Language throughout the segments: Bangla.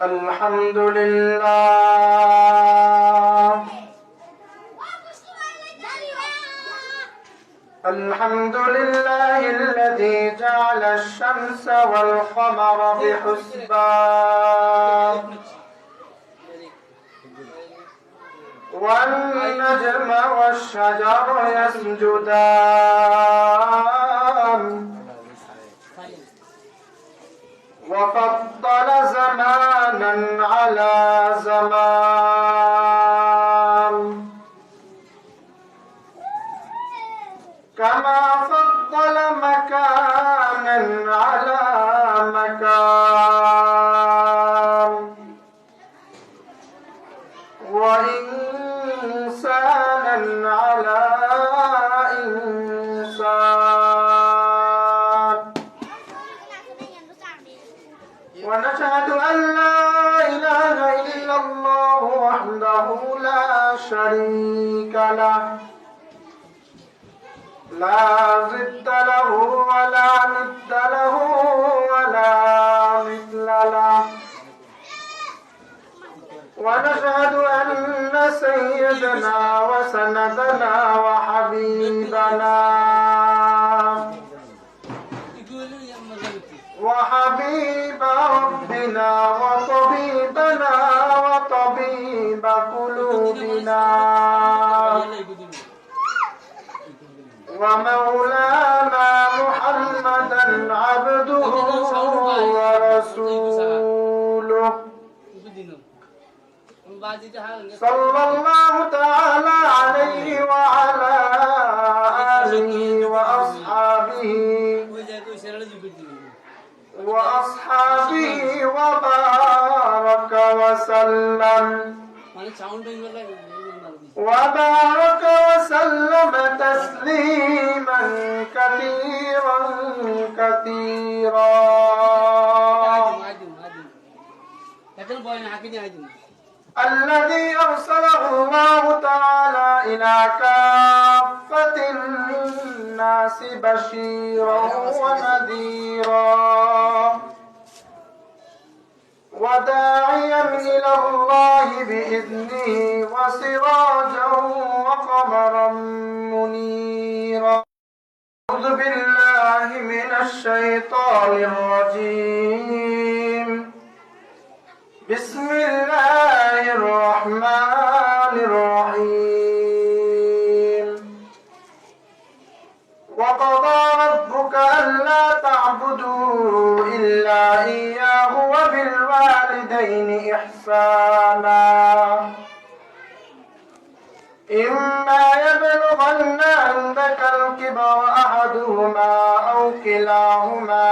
الحمد لله الحمد لله الذي جعل الشمس والقمر بحسبان والنجم والشجر يسجدان وفضل زمانا على زمان كما فضل مكانا على مكان وإنسانا على إنسان ونشهد أن لا إله إلا الله وحده لا شريك له لا ضد له ولا ند له ولا مثل له ونشهد أن سيدنا وسندنا وحبيبنا وحبيب ربنا وطبيبنا وطبيب قلوبنا ومولانا محمدا عبده ورسوله صلى الله تعالى عليه وعلى آله وأصحابه وبارك وسلم تسليما كثيرا كثيرا الذي أرسله الله تعالى إلى كافة الناس بشيرا ونذيرا وداعيا إلى الله بإذنه وسراجا وقمرا منيرا أعوذ بالله من الشيطان الرجيم بسم الله الرحمن الرحيم وقضى ربك ألا تعبدوا إلا إياه وبالوالدين إحسانا إما يبلغن عندك الكبر أحدهما أو كلاهما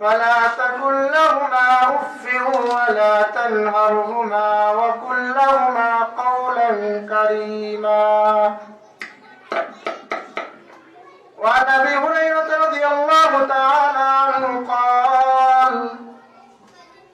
فلا تكن لهما أف ولا تنهرهما وقل لهما قولا كريما وعن أبي هريرة رضي الله تعالى عنه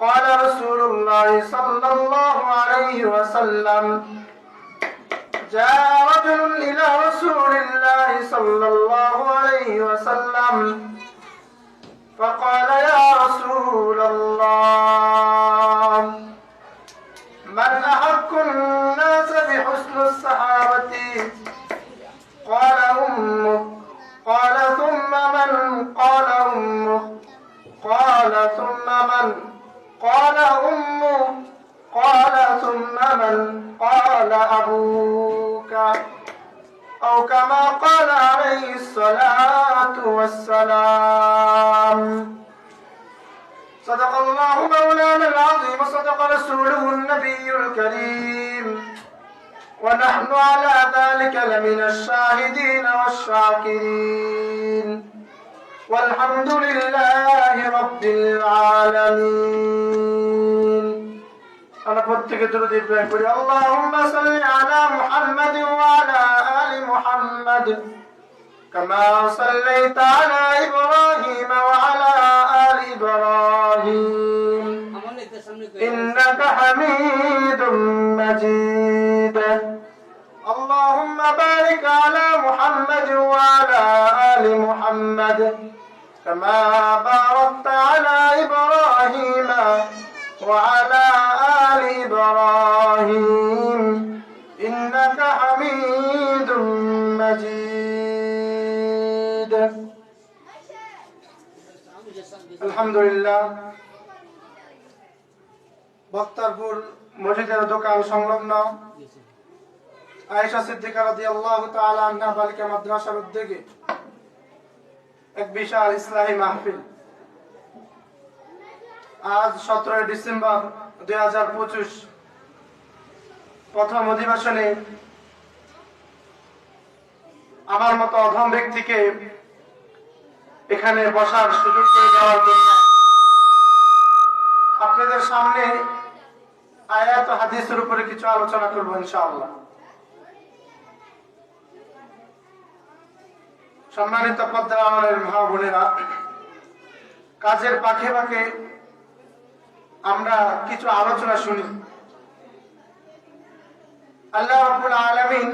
قال رسول الله صلى الله عليه وسلم جاء رجل إلى رسول الله صلى الله عليه وسلم فقال يا رسول الله من أحق الناس بحسن الصحابة قال أمه قال ثم من قال أمه قال ثم من قال أمه قال ثم من قال أبوك أو كما قال عليه الصلاة والسلام صدق الله مولانا العظيم وصدق رسوله النبي الكريم ونحن على ذلك لمن الشاهدين والشاكرين والحمد لله رب العالمين أنا প্রত্যেকে দরুদ ইব্রাহিম পড়ি اللهم صل على محمد وعلى آل محمد كما صليت على إبراهيم وعلى آل إبراهيم إنك حميد مجيد اللهم بارك على محمد وعلى آل محمد كما باركت على إبراهيم আলহামদুলিল্লাহ বক্তারপুর মসজিদের দোকান সংলগ্ন আয়েশা সিদ্দিকা রাদিয়াল্লাহু তাআলা আনহা বালিকা মাদ্রাসার উদ্যোগে এক বিশাল ইসলামী মাহফিল আজ 17 ডিসেম্বর 2025 প্রথম অধিবেশনে আমার মতো অধম ব্যক্তিকে এখানে বসার সুযোগ করে দেওয়ার জন্য আপনাদের সামনে আয়াত ও হাদিসের উপরে কিছু আলোচনা করব ইনশাআল্লাহ। সম্মানিত পর্দার আড়ালের মা বোনেরা, কাজের পাখে পাখে আমরা কিছু আলোচনা শুনি। আল্লাহ রাব্বুল আলামিন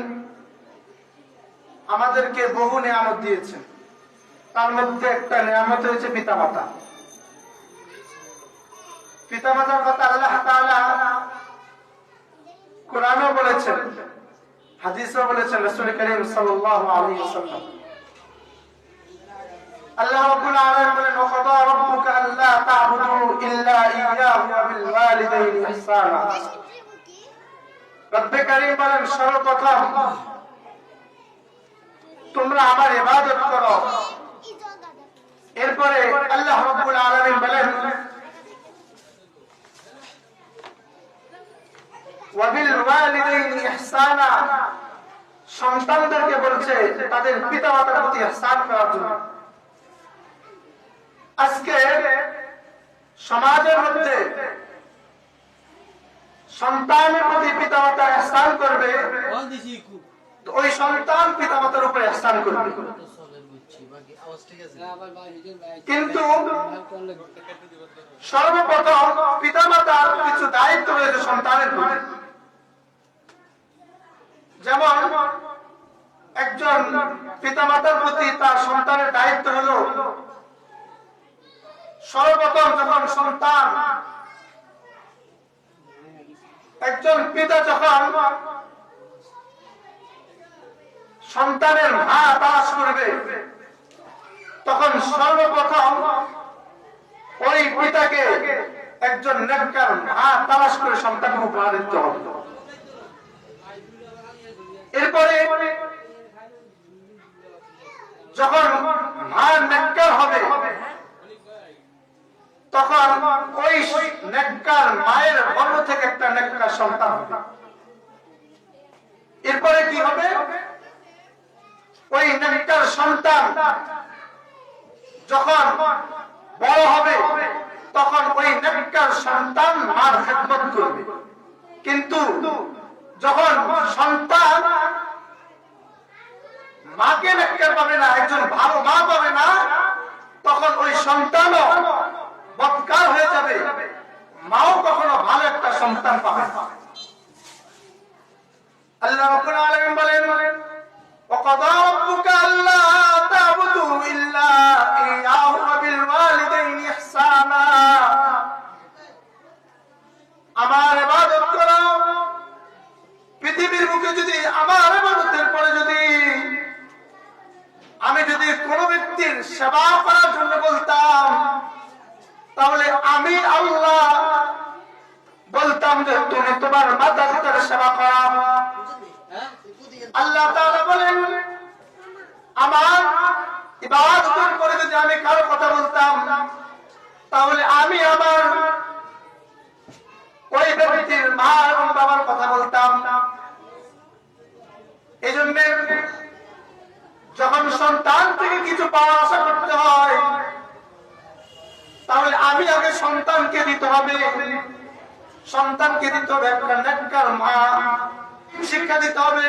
আমাদেরকে বহু নিয়ামত দিয়েছেন, তার মধ্যে একটা নিয়ামত হয়েছে পিতামাতা। পিতামাতার কথা আল্লাহ তাআলা কোরআনেও বলেছেন, হাদিসেও বলেছেন, রাসূল করিম সাল্লাল্লাহু আলাইহি ওয়াসাল্লাম। আল্লাহ রাব্বুল আলামিন বলেন, ওয়াকাদা রাব্বুকা আল্লা তা'বুদু ইল্লা ইয়্যাহু ওয়া বিল ওয়ালিদাইনি ইহসানা। রব্বে কারীম বলেন, সর্বপ্রথম তোমরা আমার ইবাদত করো। এরপরে আল্লাহ রাব্বুল আলামিন বলেন, ওয়া বিল ওয়ালিদাইনি ইহসানা, সন্তানদেরকে বলছে তাদের পিতামাতার প্রতি ইহসান করার জন্য। আজকে সমাজের মধ্যে সন্তানের প্রতি পিতামাতা ইহসান করবে, ওই সন্তান পিতামাতার উপর ইহসান করবে। কিন্তু সর্বপ্রথম পিতামাতার কিছু দায়িত্ব রয়েছে সন্তানের প্রতি। যেমন একজন পিতামাতার প্রতি তার সন্তানের দায়িত্ব হলো, সর্বপ্রথম যখন সন্তান, একজন পিতা যখন সন্তানের মা তালাশ করবে, তখন সর্বপ্রথম ওই পিতাকে একজন নেককার মা তালাশ করে সন্তানকে উপহার দিতে হবে। এরপরে যখন মা নেককার হবে, তখন ওই নেককার মায়ের গর্ভ থেকে একটা নেককার সন্তান হবে। এরপরে কি হবে? ওই নেককার সন্তান যখন বড় হবে, তখন ওই নেককার সন্তান মার খেদমত করবে। কিন্তু যখন সন্তান মাকে নেককার পাবে না, একজন ভালো মা পাবে না, তখন ওই সন্তানও বদকার হয়ে যাবে, মাও কখনো ভালো একটা সন্তান পাবে না। আল্লাহ রাব্বুল আলামিন বলেন, ওয়াকাদা রাব্বুকা আল্লা তা'বুদু ইল্লা ইয়্যাহু ওয়া বিল ওয়ালিদাইনি ইহসানা। আমার ইবাদত করো। পৃথিবীর বুকে যদি আমার ইবাদতের পরে আমি যদি কোন ব্যক্তির সেবা করার জন্য বলতাম, তাহলে আমি আল্লাহ বলতাম যে তুমি তোমার মাতা পিতার সেবা করো। আল্লাহ তাআলা বলেন, আমার ইবাদতের পরে যদি আমি কারো কথা বলতাম, তাহলে আমি আমার ওই ব্যক্তির মা এবং বাবার কথা বলতাম। এই জন্য যখন সন্তান থেকে কিছু পাওয়া আশা করতে হয়, তাহলে আমি আগে সন্তানকে দিতে হবে। সন্তানকে দিতে হবে একটা নেককার মা, শিক্ষা দিতে হবে।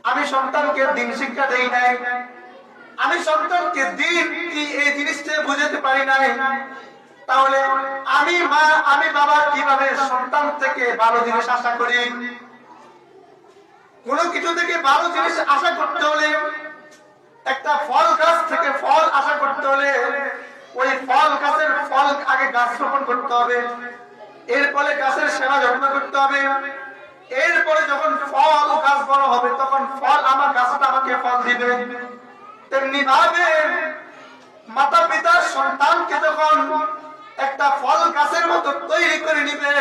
আমি সন্তানকে দিন শিক্ষা দেই নাই, আমি সন্তানকে দিন কি এই জিনিসটা বুঝাতে পারি নাই, তাহলে আমি মা আমি বাবা কিভাবে সন্তান থেকে ভালো জিনিস আশা করি? কোনো কিছু থেকে ভালো জিনিস আশা করতে হলে, একটা ফল গাছ থেকে ফল আশা করতে হলে, ওই ফল গাছের ফল আগে গাছ রোপণ করতে হবে, এরপরে গাছের সেবা যত্ন করতে হবে, এরপরে যখন ফল গাছ বড় হবে, তখন ফল আমার গাছটা আমাকে ফল দিবে। তেমনি ভাবে মাতা পিতা সন্তানকে যখন একটা ফল গাছের মতো তৈরি করে নিবে,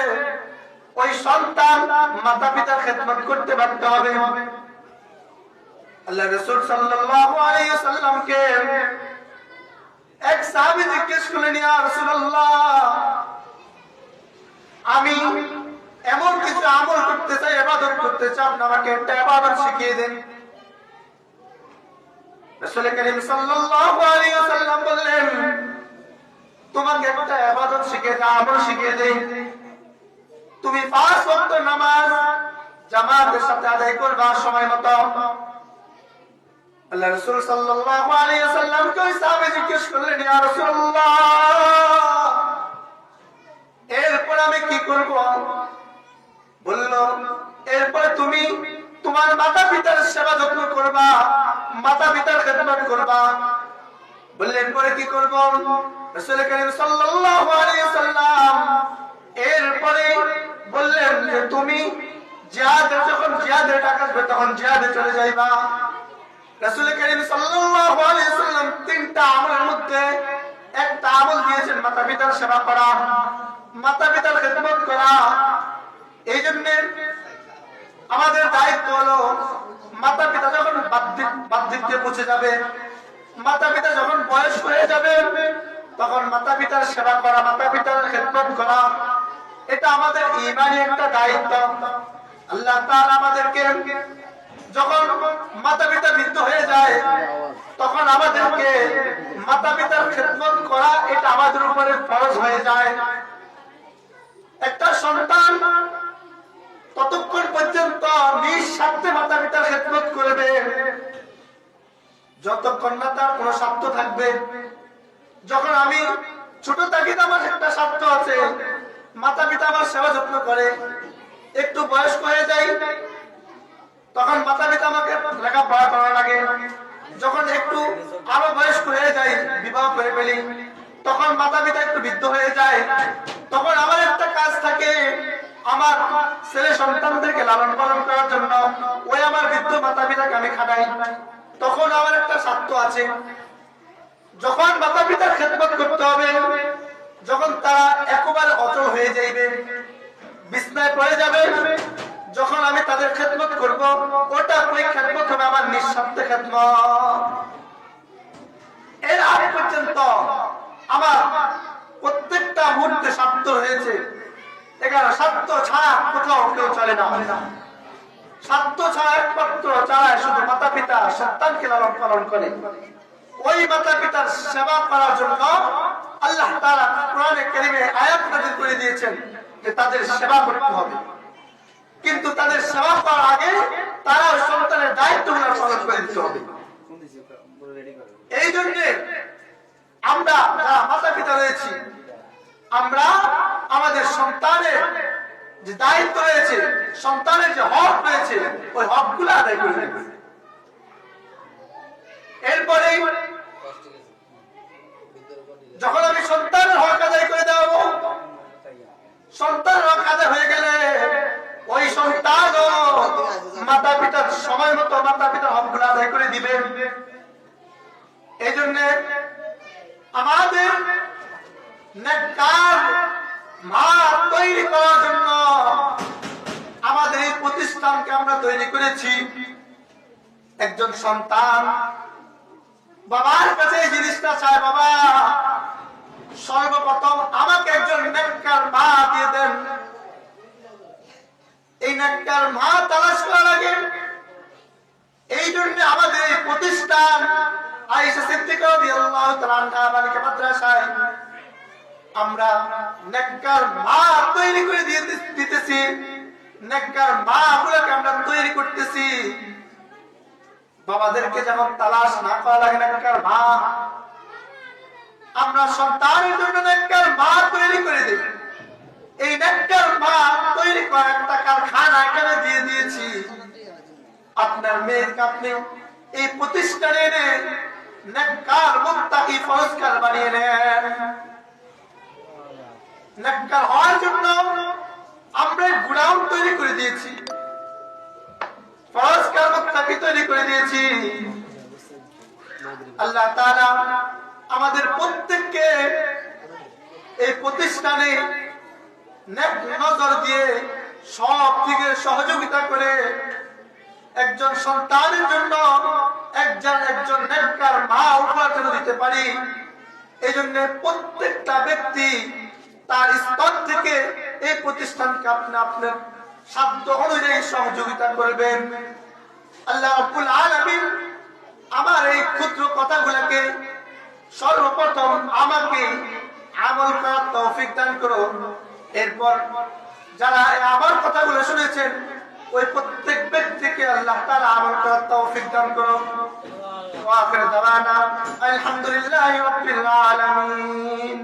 ওই সন্তান মাতা পিতার খেদমত করতে বাধ্য হবে। আল্লাহ রাসূল সাল্লাল্লাহু আলাইহি ওয়াসাল্লামকে এক সাহাবী জিজ্ঞেস করলেন, ইয়া রাসূলুল্লাহ, আমি এমন কিছু আমল করতে চাই, ইবাদত করতে চাই, আপনি আমাকে একটা ইবাদত শিখিয়ে দেন। রাসূল করিম সাল্লাল্লাহু আলাইহি ওয়াসাল্লাম বললেন, তোমাকে একটা ইবাদত শিখিয়ে দেই, আমল শিখিয়ে দেই। তুমি 5 ওয়াক্ত নামাজ জামাতের সাথে আদায় করবা সময় মতো। আল্লাহ রাসূল সাল্লাল্লাহু আলাইহি ওয়াসাল্লাম কে ওই সাহাবী জিজ্ঞেস করলেন, ইয়া রাসূলুল্লাহ, এরপর আমি কি করব? বলল, এরপর তুমি তোমার মাতা পিতার সেবা যত্ন করবা, মাতা পিতার খেদমত করবা। বললেন, পরে কি করব? রাসূল করিম সাল্লাল্লাহু আলাইহি ওয়াসাল্লাম এরপরে বললেন যে তুমি যখন জিহাদের টাকা আসবে তখন জিহাদে চলে যাইবা। রাসূল করিম সাল্লাল্লাহু আলাইহি ওয়াসাল্লাম 3টা আমলের মধ্যে একটা আমল দিয়েছেন, মাতা পিতার সেবা করা, মাতা পিতার খেদমত করা। এই জন্য আমাদের দায়িত্ব হলো, মাতা পিতা যখন বার্ধক্যে পৌঁছে যাবে, মাতা পিতা যখন বয়স হয়ে যাবে, তখন মাতা পিতার সেবা করা, মাতা পিতার খেদমত করা, এটা আমাদের ঈমানি একটা দায়িত্ব। আল্লাহ তাআলা আমাদেরকে যখন মাতা পিতা বৃদ্ধ হয়ে যায়, তখন আমাদেরকে মাতা পিতার খেদমত করা এটা আমাদের উপরে ফরজ হয়ে যায়। একটা সন্তান ততক্ষণ পর্যন্ত নিঃস্বার্থে মাতা পিতার খেদমত করবে যতক্ষণ না তার কোনো স্বার্থ থাকবে। যখন আমি ছোট থাকি আমার একটা স্বার্থ আছে, মাতা পিতা আমার সেবা যত্ন করে, একটু বয়স্ক হয়ে যাই তখন মাতা পিতা আমাকে লেখাপড়া করা লাগে। যখন একটু আরো বয়স্ক হয়ে যাই, বিবাহ করে ফেলি, তখন মাতা পিতা একটু বৃদ্ধ হয়ে যায়, তখন আমার একটা কাজ থাকে, আমার ছেলে সন্তানদেরকে লালন পালন করার জন্য ওই আমার বৃদ্ধ মাতা পিতাকে আমি খাটাই। তখন আমার একটা স্বার্থ আছে। যখন মাতা পিতার খেদমত করতে হবে, যখন তারা একেবারে অচল হয়ে যাইবে, বিছনায় পড়ে যাবে, যখন আমি তাদের খেদমত করব, ওটা ওই খেদমত হবে আমার নিঃস্বার্থে খেদমত। এর আগে পর্যন্ত আমার প্রত্যেকটা মুহূর্তে স্বার্থ হয়েছে। এখানে স্বার্থ ছাড়া কোথাও কেউ চলে না। স্বার্থ ছাড়া একমাত্র চালায় শুধু মাতা পিতা সন্তানকে লালন পালন করে। ওই মাতা পিতার সেবা করার জন্য আল্লাহ তাআলা কোরআনে কারীমে আয়াত নাযিল করে দিয়েছেন যে তাদের সেবা করতে হবে। কিন্তু তাদের সেবা করার আগে তারা ওই সন্তানের দায়িত্বগুলো পালন করে দিতে হবে। এই জন্য আমরা যারা মাতা পিতা রয়েছি, আমরা আমাদের সন্তানের যে দায়িত্ব রয়েছে, সন্তানের যে হক রয়েছে, ওই হকগুলো আদায় করে নেব। এরপরে যখন আমি সন্তানের হক আদায় করে দেব, সন্তানের হক আদায় হয়ে গেলে ওই সন্তান মাতা পিতার সময় মতো মাতা পিতার হকগুলো আদায় করে দিবে। এই জন্য আমাদের নেককার মা তৈরি করার জন্য আমাদের এই প্রতিষ্ঠানকে আমরা তৈরি করেছি। একজন সন্তান বাবার কাছে এই জিনিসটা চায়, বাবা সর্বপ্রথম আমাকে একজন নেককার মা দিয়ে দেন। এই নেককার মা তালাশ করা লাগে। এই জন্য আমাদের এই প্রতিষ্ঠান আয়েশা সিদ্দিকা রাদিয়াল্লাহু তাআলা আনহা বালিকা মাদ্রাসায় আমরা নেককার মা তৈরি করে দিতেছি। নেককার মা গুলোকে আমরা তৈরি করতেছি। বাবাদেরকে যেমন তালাশ না করা লাগে নেককার মা, আমরা সন্তানের জন্য নেককার মা তৈরি করে দিই। এই নেককার মা তৈরি করা একটা কারখানা এখানে দিয়ে দিয়েছি। আপনার মেয়েকে আপনি এই প্রতিষ্ঠানে এনে নেককার মুত্তাকি ফরজগার বানিয়ে নেন। নেককার হওয়ার জন্য আমরা গুডাউন তৈরি করে দিয়েছি, ফরজগার মুত্তাকি তৈরি করে দিয়েছি। আল্লাহ তাআলা আমাদের প্রত্যেককে এই প্রতিষ্ঠানে নেক নজর দিয়ে সব দিকে সহযোগিতা করে একজন সন্তানের জন্য একজন নেককার মা উপহার দিতে পারি। এই জন্য প্রত্যেকটা ব্যক্তি তার স্তর থেকে এই প্রতিষ্ঠানকে আপনি আপনার সাধ্য অনুযায়ী সহযোগিতা করবেন। আল্লাহ রাব্বুল আলামিন আমার এই ক্ষুদ্র কথাগুলোকে সর্বপ্রথম আমাকে আমল করার তৌফিক দান করুন। এরপর যারা আমার কথাগুলো শুনেছেন ওই প্রত্যেক ব্যক্তিকে আল্লাহ তাআলা আমল করার তৌফিক দান করুন। ওয়া আখির দাওয়ানা আলহামদুলিল্লাহি রাব্বিল আলামিন।